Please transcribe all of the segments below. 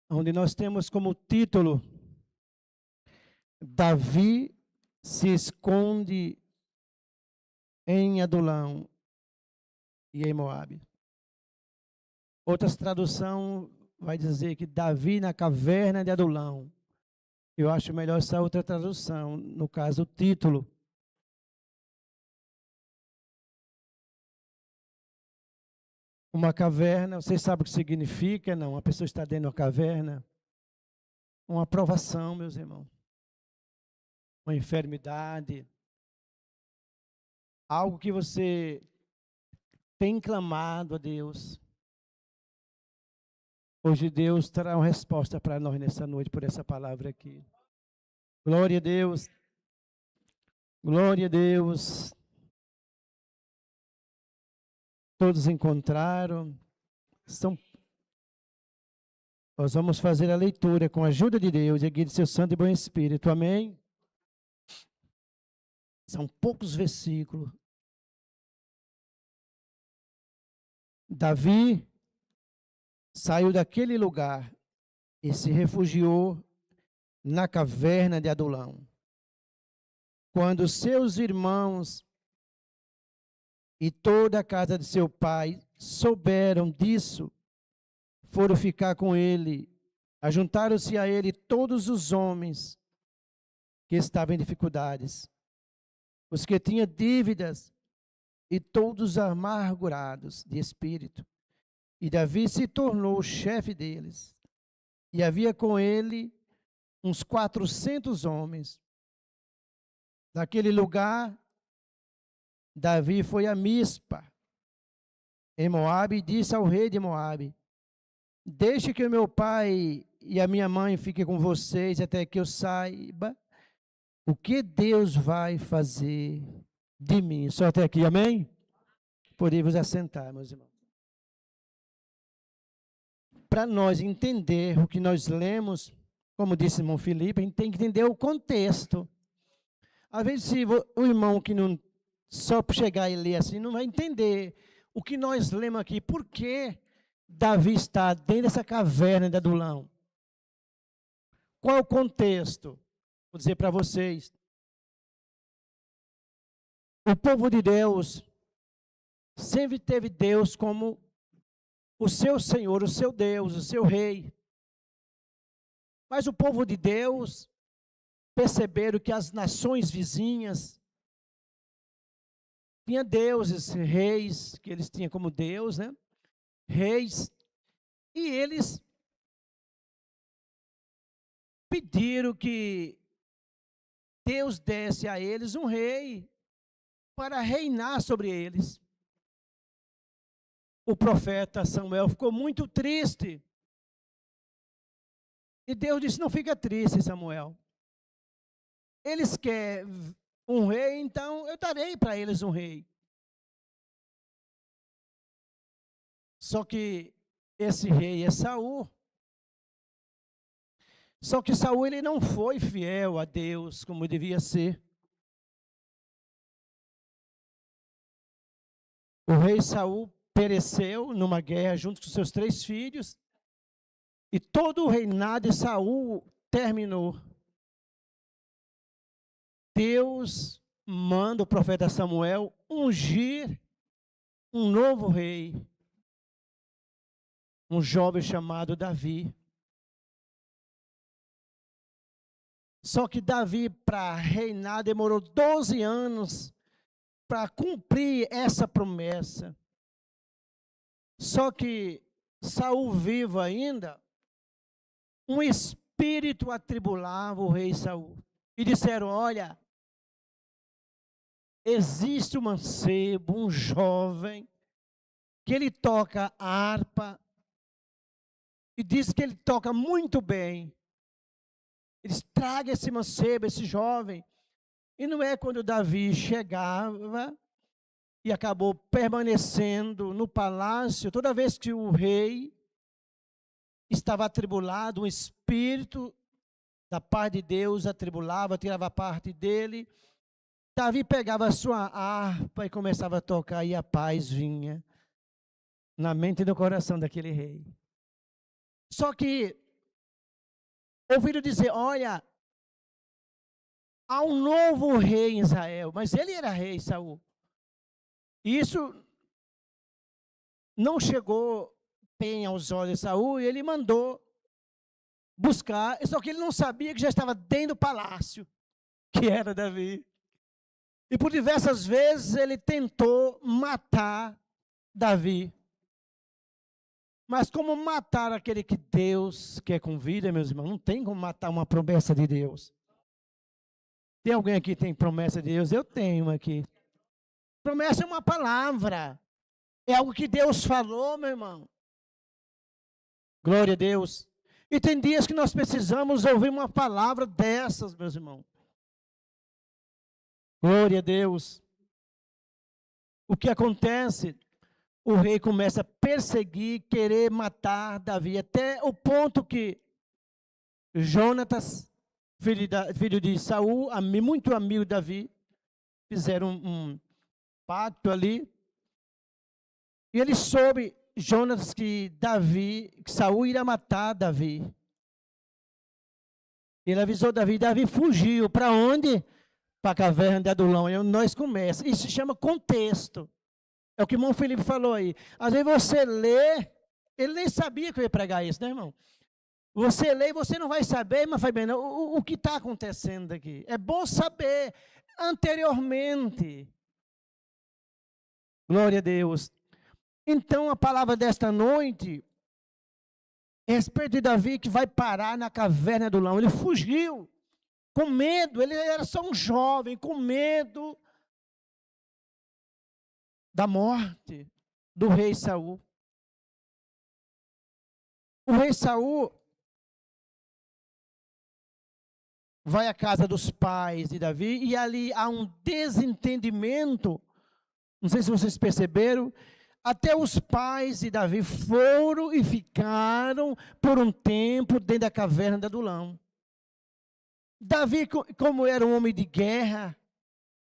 onde nós temos como título: Davi se esconde em Adulão e em Moabe. Outras traduções vai dizer que Davi na caverna de Adulão. Eu acho melhor essa outra tradução, no caso o título. Uma caverna, vocês sabem o que significa? Não, a pessoa está dentro de uma caverna. Uma provação, meus irmãos. Uma enfermidade. Algo que você tem clamado a Deus. Hoje Deus terá uma resposta para nós nessa noite por essa palavra aqui. Glória a Deus. Glória a Deus. Todos encontraram. Nós vamos fazer a leitura com a ajuda de Deus e a guia de seu Santo e Bom Espírito. Amém? São poucos versículos. Davi saiu daquele lugar e se refugiou na caverna de Adulão. Quando seus irmãos e toda a casa de seu pai souberam disso, foram ficar com ele, ajuntaram-se a ele todos os homens que estavam em dificuldades, os que tinham dívidas e todos amargurados de espírito. E Davi se tornou o chefe deles. E havia com ele uns 400 homens. Naquele lugar, Davi foi a Mispa, em Moabe, e disse ao rei de Moabe: deixe que o meu pai e a minha mãe fiquem com vocês até que eu saiba o que Deus vai fazer de mim. Só até aqui, amém? Podemos assentar, meus irmãos. Para nós entender o que nós lemos, como disse o irmão Felipe, a gente tem que entender o contexto. Às vezes, se o irmão que não só chegar e ler assim, não vai entender o que nós lemos aqui. Por que Davi está dentro dessa caverna de Adulão? Qual é o contexto? Vou dizer para vocês. O povo de Deus sempre teve Deus como o seu Senhor, o seu Deus, o seu Rei. Mas o povo de Deus perceberam que as nações vizinhas tinham deuses, reis, que eles tinham como Deus, né? Reis. E eles pediram que Deus desse a eles um rei para reinar sobre eles. O profeta Samuel ficou muito triste. E Deus disse: não fica triste, Samuel. Eles querem um rei, então eu darei para eles um rei. Só que esse rei é Saul. Só que Saul ele não foi fiel a Deus como devia ser. O rei Saul pereceu numa guerra junto com seus 3 filhos. E todo o reinado de Saul terminou. Deus manda o profeta Samuel ungir um novo rei. Um jovem chamado Davi. Só que Davi, para reinar, demorou 12 anos para cumprir essa promessa. Só que Saul vivo ainda, um espírito atribulava o rei Saul. E disseram: olha, existe um mancebo, um jovem, que ele toca a harpa, e diz que ele toca muito bem. Eles tragam esse mancebo, esse jovem. E não é quando Davi chegava e acabou permanecendo no palácio, toda vez que o rei estava atribulado, um espírito da parte de Deus atribulava, tirava a parte dele, Davi pegava a sua harpa e começava a tocar, e a paz vinha na mente e no coração daquele rei. Só que ouviram dizer, olha, há um novo rei em Israel, mas ele era rei, Saul. E isso não chegou bem aos olhos de Saul, e ele mandou buscar, só que ele não sabia que já estava dentro do palácio, que era Davi. E por diversas vezes ele tentou matar Davi. Mas como matar aquele que Deus quer com vida, meus irmãos? Não tem como matar uma promessa de Deus. Tem alguém aqui que tem promessa de Deus? Eu tenho aqui. Promessa é uma palavra. É algo que Deus falou, meu irmão. Glória a Deus. E tem dias que nós precisamos ouvir uma palavra dessas, meus irmãos. Glória a Deus. O que acontece? O rei começa a perseguir, querer matar Davi, até o ponto que Jonatas, filho de Saul, muito amigo de Davi, fizeram um pacto ali. E ele soube, Jonatas, que Saul iria matar Davi. Ele avisou Davi, Davi fugiu. Para onde? Para a caverna de Adulão. E nós começamos. Isso se chama contexto. É o que o irmão Felipe falou aí. Às vezes você lê, ele nem sabia que eu ia pregar isso, né, irmão? Você lê e você não vai saber, mas vai bem, o que está acontecendo aqui. É bom saber anteriormente. Glória a Deus. Então, a palavra desta noite é a respeito de Davi que vai parar na caverna do Adulão. Ele fugiu com medo, ele era só um jovem, com medo da morte do rei Saul. O rei Saul vai à casa dos pais de Davi e ali há um desentendimento. Não sei se vocês perceberam. Até os pais de Davi foram e ficaram por um tempo dentro da caverna de Adulão. Davi, como era um homem de guerra,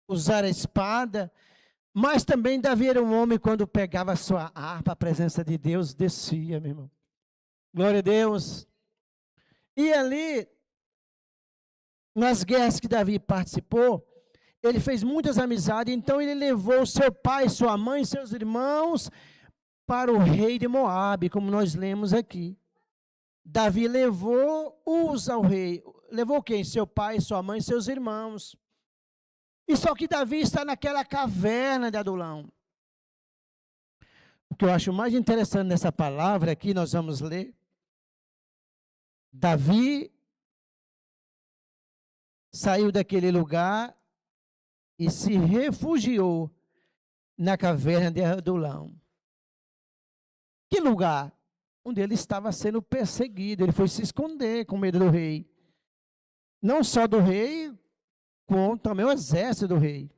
usara a espada, mas também Davi era um homem, quando pegava a sua harpa, a presença de Deus descia, meu irmão. Glória a Deus. E ali, nas guerras que Davi participou, ele fez muitas amizades, então ele levou seu pai, sua mãe, seus irmãos para o rei de Moabe, como nós lemos aqui. Davi levou ao rei. Levou quem? Seu pai, sua mãe, seus irmãos. E só que Davi está naquela caverna de Adulão. O que eu acho mais interessante nessa palavra aqui, nós vamos ler. Davi saiu daquele lugar e se refugiou na caverna de Adulão. Que lugar? Onde ele estava sendo perseguido. Ele foi se esconder com medo do rei. Não só do rei, como também o exército do rei.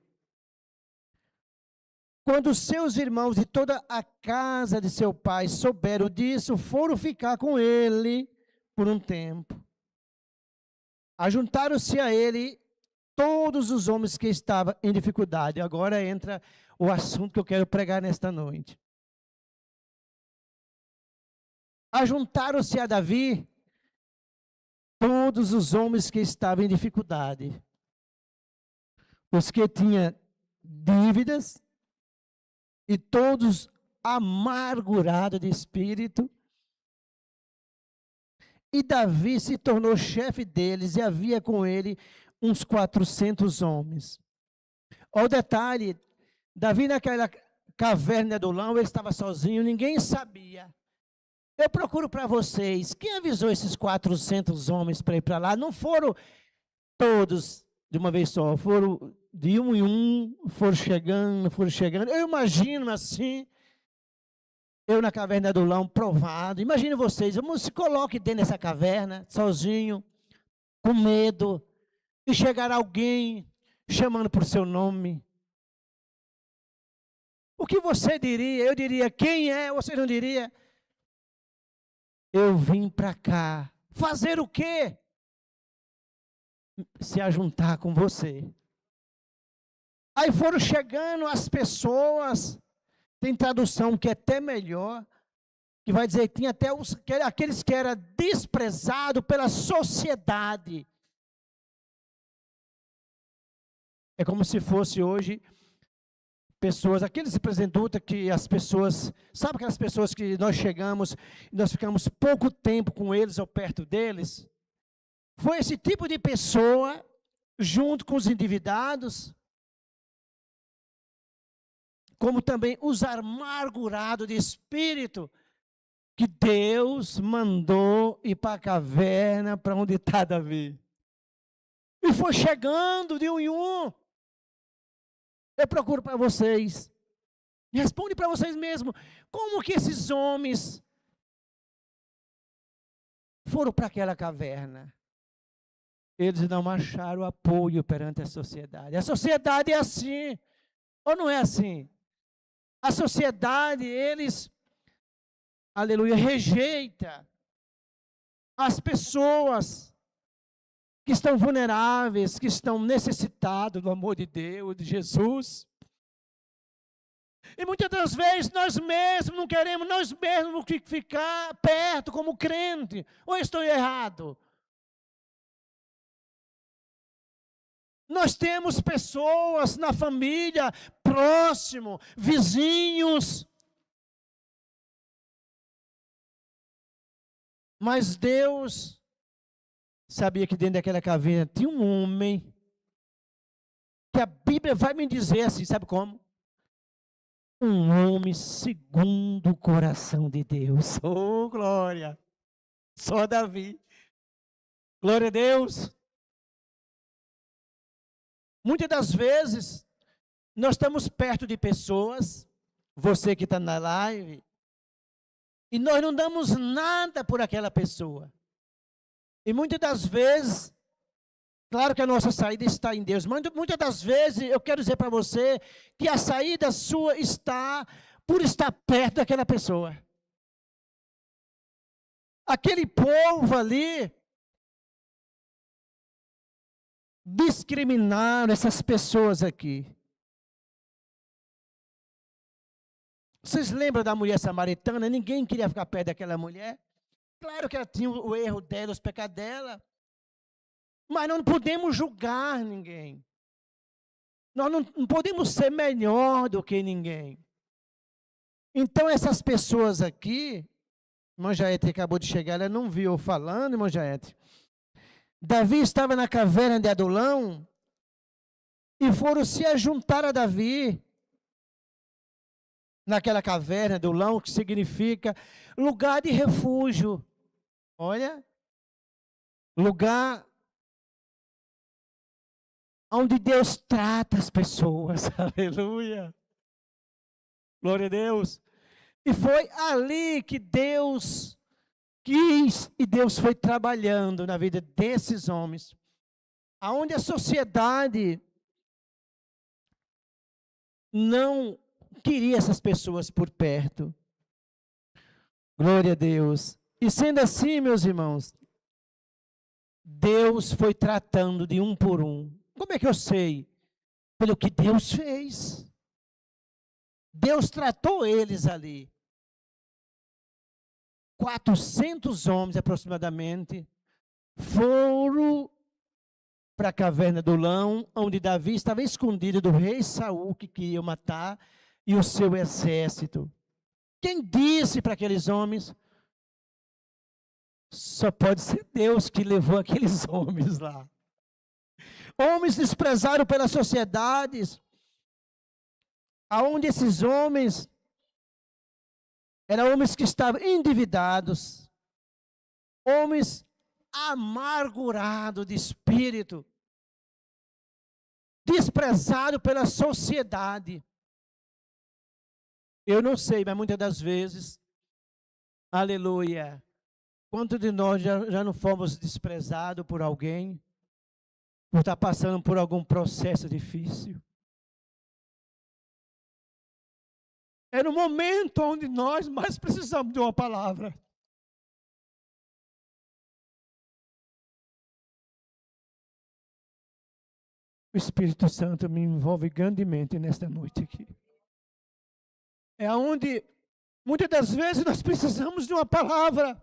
Quando seus irmãos e toda a casa de seu pai souberam disso, foram ficar com ele por um tempo. Ajuntaram-se a ele todos os homens que estavam em dificuldade. Agora entra o assunto que eu quero pregar nesta noite. Ajuntaram-se a Davi todos os homens que estavam em dificuldade. Os que tinham dívidas e todos amargurados de espírito. E Davi se tornou chefe deles e havia com ele uns 400 homens. Olha o detalhe, Davi naquela caverna de Adulão, ele estava sozinho, ninguém sabia. Eu procuro para vocês, quem avisou esses 400 homens para ir para lá? Não foram todos de uma vez só, foram de um em um, foram chegando. Eu imagino assim, eu na caverna de Adulão, provado. Imagine vocês, se coloque dentro dessa caverna, sozinho, com medo, e chegar alguém chamando por seu nome. O que você diria? Eu diria, quem é? Você não diria? Eu vim para cá. Fazer o quê? Se ajuntar com você. Aí foram chegando as pessoas, tem tradução que é até melhor, que vai dizer que tinha até aqueles que eram desprezados pela sociedade. É como se fosse hoje pessoas, aqueles representantes que as pessoas, sabe aquelas pessoas que nós chegamos, nós ficamos pouco tempo com eles ou perto deles? Foi esse tipo de pessoa, junto com os endividados, como também os amargurados de espírito, que Deus mandou ir para a caverna, para onde está Davi. E foi chegando de um em um. Eu procuro para vocês. Responde para vocês mesmos. Como que esses homens foram para aquela caverna? Eles não acharam apoio perante a sociedade. A sociedade é assim. Ou não é assim? A sociedade, eles, aleluia, rejeita as pessoas que estão vulneráveis, que estão necessitados do amor de Deus, de Jesus. E muitas das vezes nós mesmos não queremos, nós mesmos ficar perto como crente. Ou estou errado? Nós temos pessoas na família, próximo, vizinhos. Mas Deus sabia que dentro daquela caverna tinha um homem, que a Bíblia vai me dizer assim, sabe como? Um homem segundo o coração de Deus. Oh, glória! Só Davi. Glória a Deus. Muitas das vezes, nós estamos perto de pessoas, você que está na live, e nós não damos nada por aquela pessoa. E muitas das vezes, claro que a nossa saída está em Deus, mas muitas das vezes eu quero dizer para você que a saída sua está por estar perto daquela pessoa. Aquele povo ali discriminaram essas pessoas aqui. Vocês lembram da mulher samaritana? Ninguém queria ficar perto daquela mulher. Claro que ela tinha o erro dela, os pecados dela. Mas nós não podemos julgar ninguém. Nós não podemos ser melhor do que ninguém. Então essas pessoas aqui, irmã Jaete acabou de chegar, ela não viu eu falando, irmã Jaete. Davi estava na caverna de Adulão e foram se ajuntar a Davi naquela caverna de Adulão, que significa lugar de refúgio. Olha, lugar onde Deus trata as pessoas. Aleluia. Glória a Deus. E foi ali que Deus quis e Deus foi trabalhando na vida desses homens, aonde a sociedade não queria essas pessoas por perto. Glória a Deus. E sendo assim, meus irmãos, Deus foi tratando de um por um. Como é que eu sei? Pelo que Deus fez. Deus tratou eles ali. 400 homens aproximadamente foram para a caverna do Adulão, onde Davi estava escondido do rei Saul, que queria matar, e o seu exército. Quem disse para aqueles homens? Só pode ser Deus que levou aqueles homens lá. Homens desprezados pelas sociedades, aonde esses homens eram homens que estavam endividados, homens amargurados de espírito, desprezados pela sociedade. Eu não sei, mas muitas das vezes, aleluia, quantos de nós já não fomos desprezados por alguém, por estar passando por algum processo difícil? É no momento onde nós mais precisamos de uma palavra. O Espírito Santo me envolve grandemente nesta noite aqui. É onde Muitas das vezes nós precisamos de uma palavra.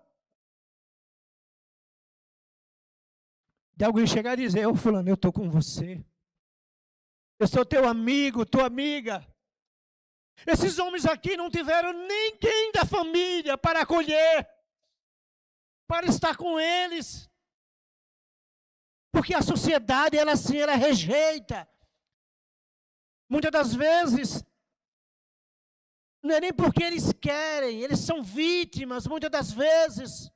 De alguém chegar e dizer: ô fulano, eu estou com você. Eu sou teu amigo, tua amiga. Esses homens aqui não tiveram ninguém da família para acolher, para estar com eles. Porque a sociedade, ela sim, ela rejeita. Muitas das vezes, não é nem porque eles querem, eles são vítimas. Muitas das vezes,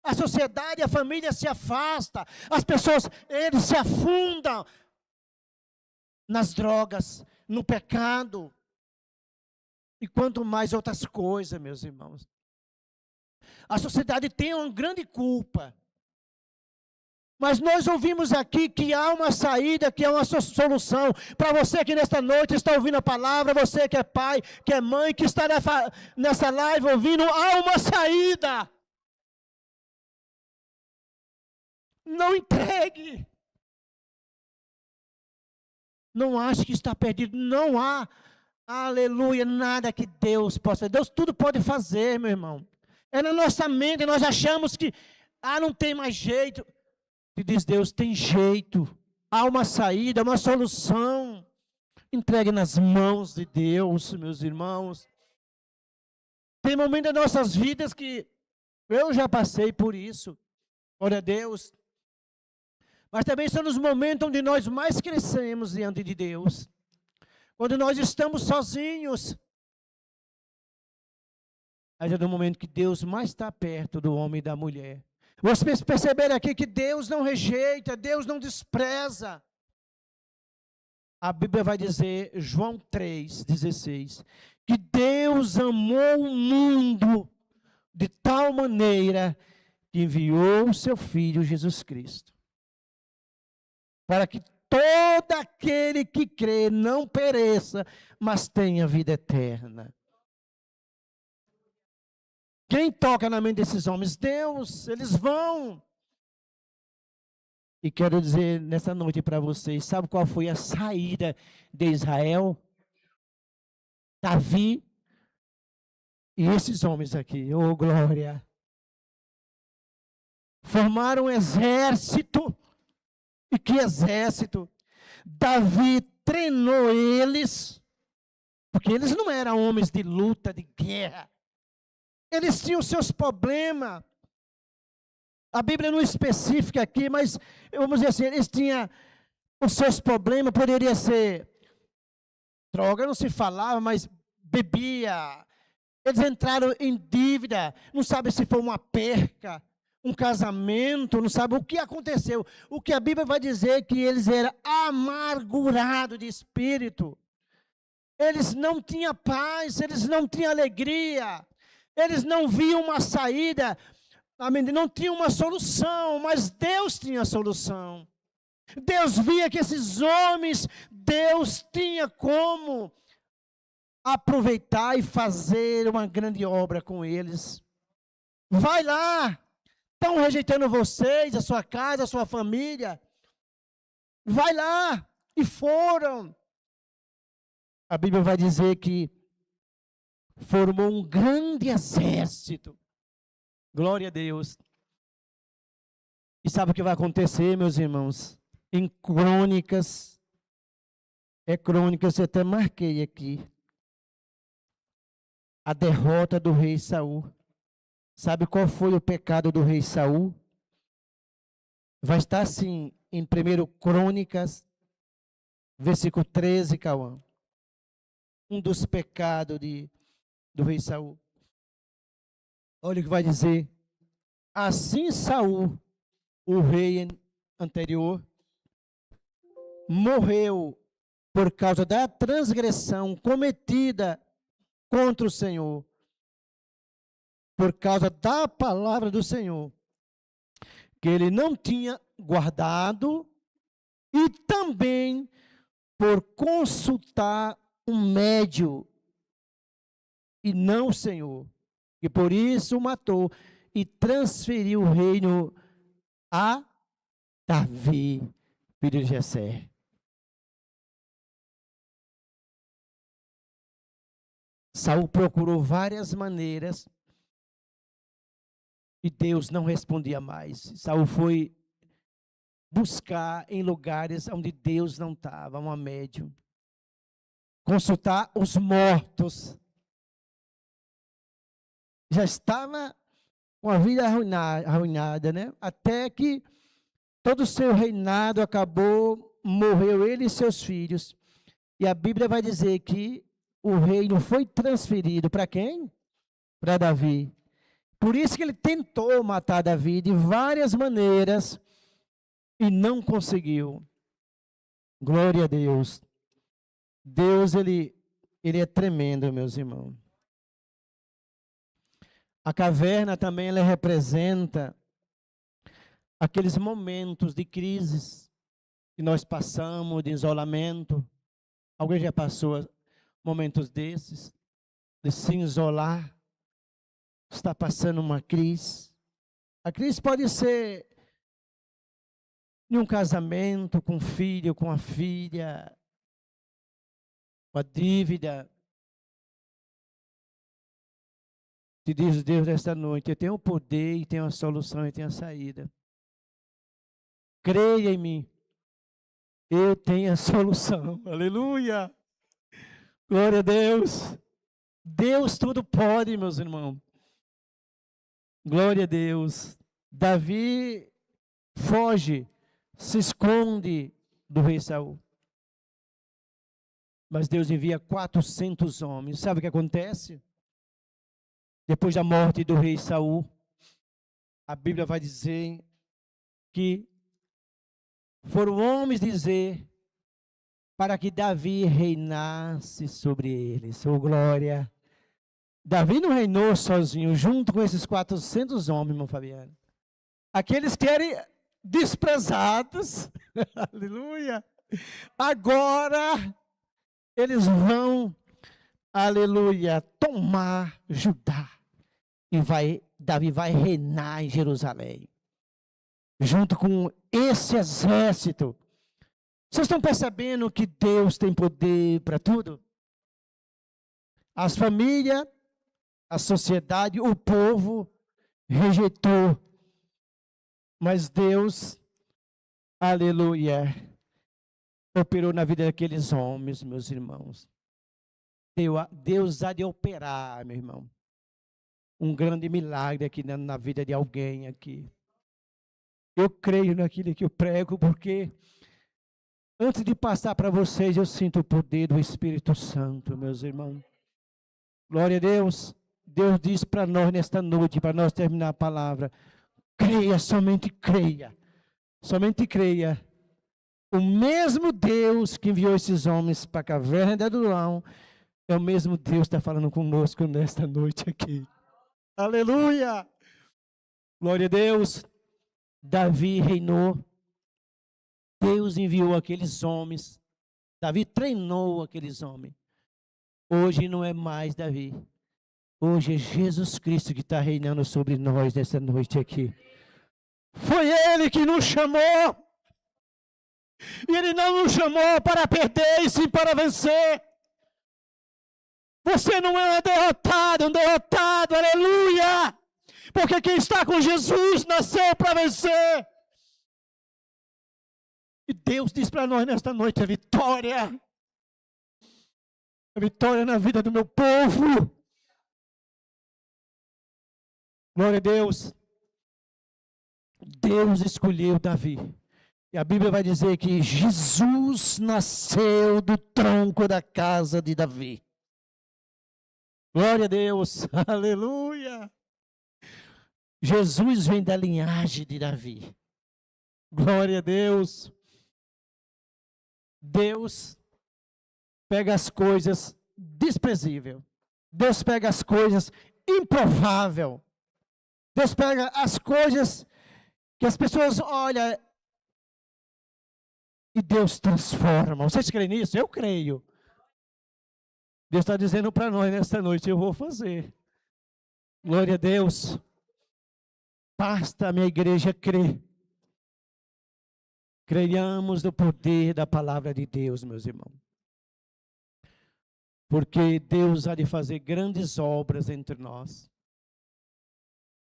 a sociedade, a família se afasta. As pessoas, eles se afundam nas drogas, no pecado. E quanto mais outras coisas, meus irmãos. A sociedade tem uma grande culpa. Mas nós ouvimos aqui que há uma saída, que há uma solução. Para você que nesta noite está ouvindo a palavra, você que é pai, que é mãe, que está nessa live ouvindo, há uma saída. Não entregue. Não ache que está perdido. Não há, aleluia, nada que Deus possa fazer. Deus tudo pode fazer, meu irmão. É na nossa mente, nós achamos que, não tem mais jeito. E diz Deus, tem jeito. Há uma saída, uma solução. Entregue nas mãos de Deus, meus irmãos. Tem momentos das nossas vidas que eu já passei por isso. Glória a Deus. Mas também são os momentos onde nós mais crescemos diante de Deus. Quando nós estamos sozinhos. Mas é no momento que Deus mais está perto do homem e da mulher. Vocês perceberam aqui que Deus não rejeita, Deus não despreza. A Bíblia vai dizer, João 3,16, que Deus amou o mundo de tal maneira que enviou o seu Filho Jesus Cristo. Para que todo aquele que crê não pereça, mas tenha vida eterna. Quem toca na mente desses homens? Deus, eles vão. E quero dizer nessa noite para vocês, sabe qual foi a saída de Israel? Davi e esses homens aqui, oh glória. Formaram um exército. E que exército? Davi treinou eles, porque eles não eram homens de luta, de guerra. Eles tinham seus problemas. A Bíblia não especifica aqui, mas vamos dizer assim, eles tinham os seus problemas, poderia ser droga, não se falava, mas bebia. Eles entraram em dívida, não sabe se foi uma perca, um casamento, não sabe o que aconteceu. O que a Bíblia vai dizer é que eles eram amargurados de espírito. Eles não tinham paz, eles não tinham alegria. Eles não viam uma saída, amém? Não tinham uma solução, mas Deus tinha a solução. Deus via que esses homens, Deus tinha como aproveitar e fazer uma grande obra com eles. Vai lá, estão rejeitando vocês, a sua casa, a sua família. Vai lá, e foram. A Bíblia vai dizer que formou um grande exército. Glória a Deus. E sabe o que vai acontecer, meus irmãos? Em Crônicas, Crônicas, eu até marquei aqui. A derrota do rei Saul. Sabe qual foi o pecado do rei Saul? Vai estar assim, em 1 Crônicas, versículo 13, Cauã. Um dos pecados do rei Saul. Olha o que vai dizer. Assim Saul, o rei anterior, morreu por causa da transgressão cometida contra o Senhor, por causa da palavra do Senhor, que ele não tinha guardado, e também por consultar um médio, e não o Senhor, e por isso o matou, e transferiu o reino a Davi, filho de Jessé. Saul procurou várias maneiras e Deus não respondia mais. Saul foi buscar em lugares onde Deus não estava, uma médium. Consultar os mortos. Já estava com a vida arruinada, né? Até que todo o seu reinado acabou, morreu ele e seus filhos. E a Bíblia vai dizer que o reino foi transferido para quem? Para Davi. Por isso que ele tentou matar Davi de várias maneiras e não conseguiu. Glória a Deus. Deus, ele é tremendo, meus irmãos. A caverna também ela representa aqueles momentos de crises que nós passamos, de isolamento. Alguém já passou momentos desses, de se isolar, está passando uma crise. A crise pode ser em um casamento, com o filho, com a filha, com a dívida. Te diz Deus nesta noite, eu tenho o poder e tenho a solução e tenho a saída. Creia em mim. Eu tenho a solução. Aleluia. Glória a Deus. Deus tudo pode, meus irmãos. Glória a Deus. Davi foge, se esconde do rei Saul. Mas Deus envia 400 homens. Sabe o que acontece? Depois da morte do rei Saul, a Bíblia vai dizer que foram homens dizer para que Davi reinasse sobre eles. Oh, glória! Davi não reinou sozinho, junto com esses 400 homens, irmão Fabiano. Aqueles que eram desprezados, aleluia, agora eles vão, aleluia, tomar Judá. E Davi vai reinar em Jerusalém. Junto com esse exército. Vocês estão percebendo que Deus tem poder para tudo? As famílias, a sociedade, o povo rejeitou. Mas Deus, aleluia, operou na vida daqueles homens, meus irmãos. Deus há de operar, meu irmão. Um grande milagre aqui na vida de alguém aqui. Eu creio naquilo que eu prego, porque antes de passar para vocês, eu sinto o poder do Espírito Santo, meus irmãos. Glória a Deus. Deus diz para nós nesta noite, para nós terminar a palavra, creia, somente creia. Somente creia. O mesmo Deus que enviou esses homens para a caverna de Adulão, é o mesmo Deus que está falando conosco nesta noite aqui. Aleluia! Glória a Deus. Davi reinou. Deus enviou aqueles homens. Davi treinou aqueles homens. Hoje não é mais Davi. Hoje é Jesus Cristo que está reinando sobre nós nessa noite aqui. Foi Ele que nos chamou. E Ele não nos chamou para perder, e sim para vencer. Você não é um derrotado, aleluia! Porque quem está com Jesus nasceu para vencer. E Deus diz para nós nesta noite a vitória. A vitória na vida do meu povo. Glória a Deus. Deus escolheu Davi. E a Bíblia vai dizer que Jesus nasceu do tronco da casa de Davi. Glória a Deus. Aleluia. Jesus vem da linhagem de Davi. Glória a Deus. Deus pega as coisas desprezíveis. Deus pega as coisas improváveis. Deus pega as coisas que as pessoas olham e Deus transforma. Vocês creem nisso? Eu creio. Deus está dizendo para nós nesta noite, eu vou fazer. Glória a Deus. Basta a minha igreja crer. Creiamos no poder da palavra de Deus, meus irmãos. porque Deus há de fazer grandes obras entre nós.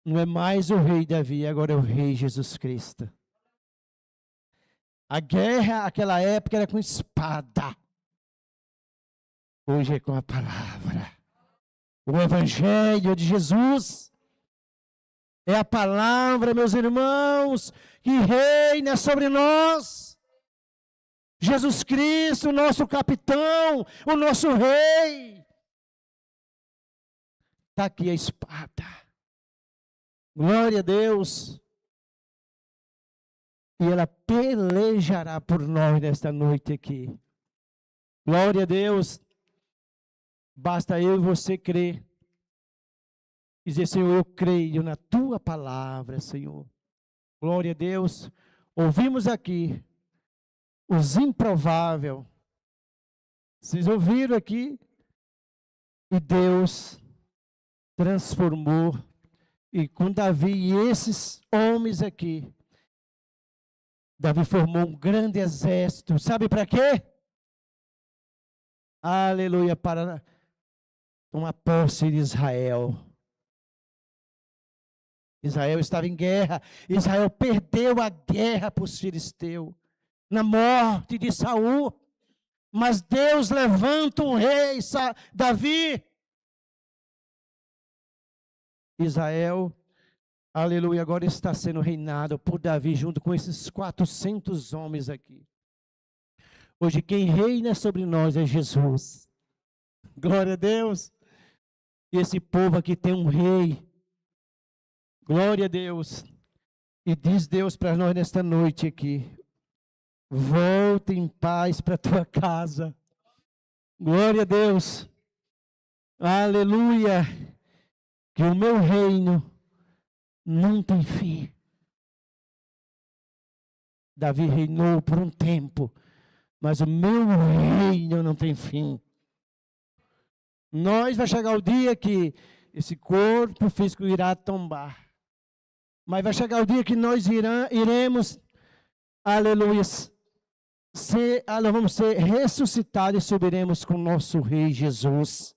Não é mais o rei Davi, agora é o rei Jesus Cristo. A guerra, aquela época, era com espada. Hoje é com a palavra. O Evangelho de Jesus é a palavra, meus irmãos, que reina sobre nós. Jesus Cristo, o nosso capitão, o nosso rei. Está aqui a espada. Glória a Deus. E ela pelejará por nós nesta noite aqui. Glória a Deus. Basta eu e você crer. Dizer, Senhor, eu creio na tua palavra, Senhor. Glória a Deus. Ouvimos aqui os improváveis. Vocês ouviram aqui? E Deus transformou. E com Davi e esses homens aqui, Davi formou um grande exército. Sabe para quê? Aleluia, para uma posse de Israel. Israel estava em guerra. Israel perdeu a guerra para os filisteus, na morte de Saul. Mas Deus levanta um rei, Davi. Israel, aleluia, agora está sendo reinado por Davi, junto com esses 400 homens aqui. Hoje quem reina sobre nós é Jesus. Glória a Deus. E esse povo aqui tem um rei. Glória a Deus. E diz Deus para nós nesta noite aqui: volta em paz para a tua casa. Glória a Deus. Aleluia. Que o meu reino não tem fim. Davi reinou por um tempo, mas o meu reino não tem fim. Vai chegar o dia que esse corpo físico irá tombar. Mas vai chegar o dia que nós iremos, aleluia, vamos ser ressuscitados e subiremos com o nosso Rei Jesus.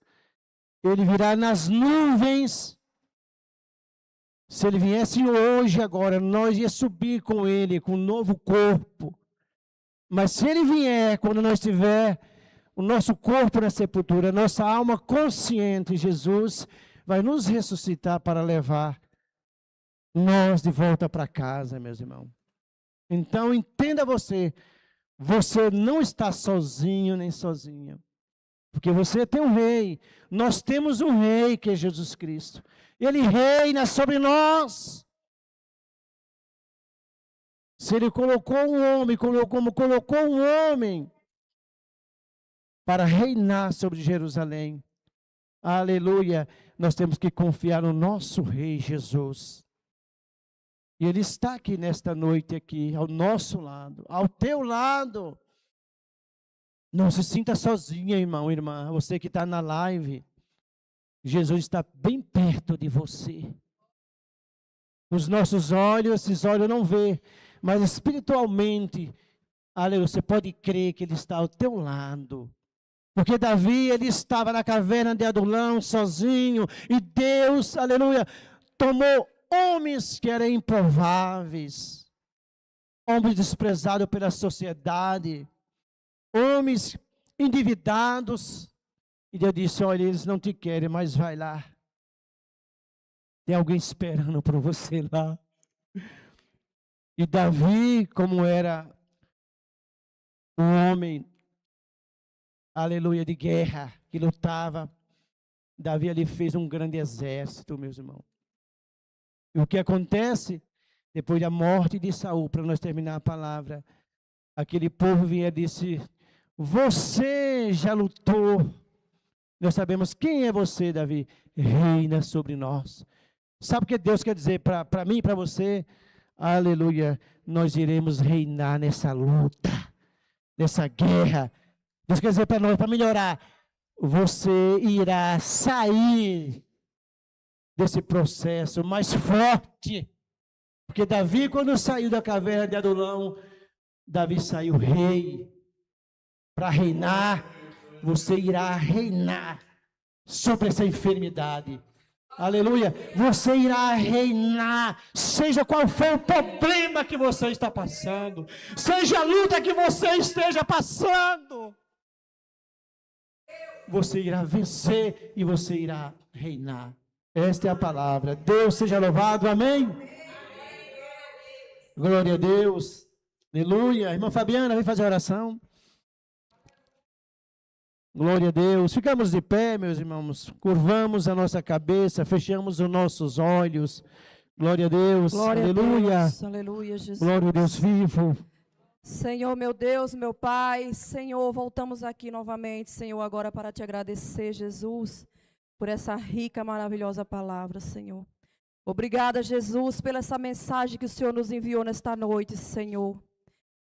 Ele virá nas nuvens. Se ele viesse hoje, agora, nós ia subir com ele, com um novo corpo. Mas se ele vier, quando nós tiver o nosso corpo na sepultura, nossa alma consciente, Jesus vai nos ressuscitar para levar nós de volta para casa, meus irmãos. Então, entenda você não está sozinho nem sozinha. Porque você tem um rei. Nós temos um rei que é Jesus Cristo. Ele reina sobre nós. Se ele colocou um homem, como colocou um homem para reinar sobre Jerusalém. Aleluia. Nós temos que confiar no nosso rei Jesus. E ele está aqui nesta noite aqui, ao nosso lado, ao teu lado. Não se sinta sozinha, irmão, irmã. Você que está na live, Jesus está bem perto de você. Os nossos olhos, esses olhos não vê, mas espiritualmente, aleluia, você pode crer que ele está ao teu lado. Porque Davi, ele estava na caverna de Adulão, sozinho, e Deus, aleluia, tomou homens que eram improváveis, homens desprezados pela sociedade, homens endividados, e Deus disse: olha, eles não te querem, mas vai lá, tem alguém esperando por você lá. E Davi, como era um homem, aleluia, de guerra, que lutava, Davi ali fez um grande exército, meus irmãos. E o que acontece? Depois da morte de Saul, para nós terminar a palavra, aquele povo vinha e disse: você já lutou. Nós sabemos quem é você, Davi. Reina sobre nós. Sabe o que Deus quer dizer para mim e para você? Aleluia. Nós iremos reinar nessa luta, nessa guerra. Deus quer dizer para nós, para melhorar. Você irá sair desse processo mais forte. Porque Davi, quando saiu da caverna de Adulão, Davi saiu rei para reinar. você irá reinar sobre essa enfermidade. Aleluia. Você irá reinar, seja qual for o problema que você está passando, seja a luta que você esteja passando, você irá vencer e você irá reinar. Esta é a palavra. Deus seja louvado. Amém. Glória a Deus. Aleluia. Irmã Fabiana, vem fazer a oração. Glória a Deus. Ficamos de pé, meus irmãos. Curvamos a nossa cabeça, fechamos os nossos olhos. Glória a Deus. Glória Aleluia. a Deus. Aleluia, Jesus. Glória a Deus vivo. Senhor, meu Deus, meu Pai, Senhor, voltamos aqui novamente, Senhor, agora para te agradecer, Jesus, por essa rica, maravilhosa palavra, Senhor. Obrigada, Jesus, pela essa mensagem que o Senhor nos enviou nesta noite, Senhor.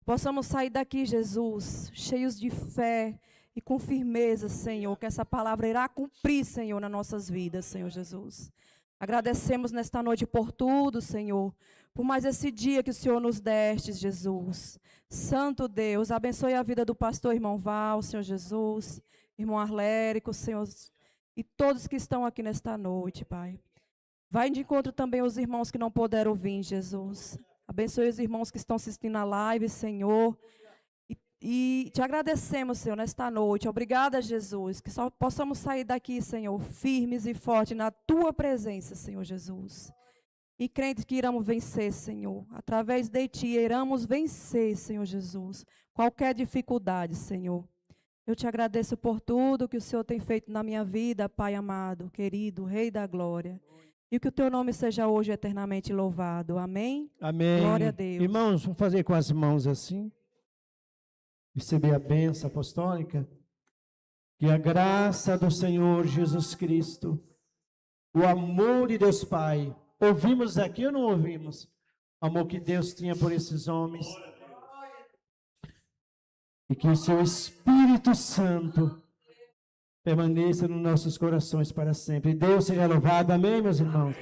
Possamos sair daqui, Jesus, cheios de fé e com firmeza, Senhor, que essa palavra irá cumprir, Senhor, nas nossas vidas, Senhor Jesus. Agradecemos nesta noite por tudo, Senhor, por mais esse dia que o Senhor nos deste, Jesus. Santo Deus, abençoe a vida do pastor irmão Val, Senhor Jesus, irmão Arlérico, Senhor, e todos que estão aqui nesta noite, Pai. Vai de encontro também os irmãos que não puderam vir, Jesus. Abençoe os irmãos que estão assistindo a live, Senhor. E te agradecemos, Senhor, nesta noite. Obrigada, Jesus, que só possamos sair daqui, Senhor, firmes e fortes na Tua presença, Senhor Jesus. E crentes que iremos vencer, Senhor. Através de Ti, iremos vencer, Senhor Jesus. Qualquer dificuldade, Senhor. Eu te agradeço por tudo que o Senhor tem feito na minha vida, Pai amado, querido, Rei da Glória. E que o Teu nome seja hoje eternamente louvado. Amém? Amém. Glória a Deus. Irmãos, vamos fazer com as mãos assim. Receber a bênção apostólica. Que a graça do Senhor Jesus Cristo, o amor de Deus Pai, ouvimos aqui ou não ouvimos? O amor que Deus tinha por esses homens. E que o seu Espírito Santo permaneça nos nossos corações para sempre. Deus seja louvado. Amém, meus irmãos?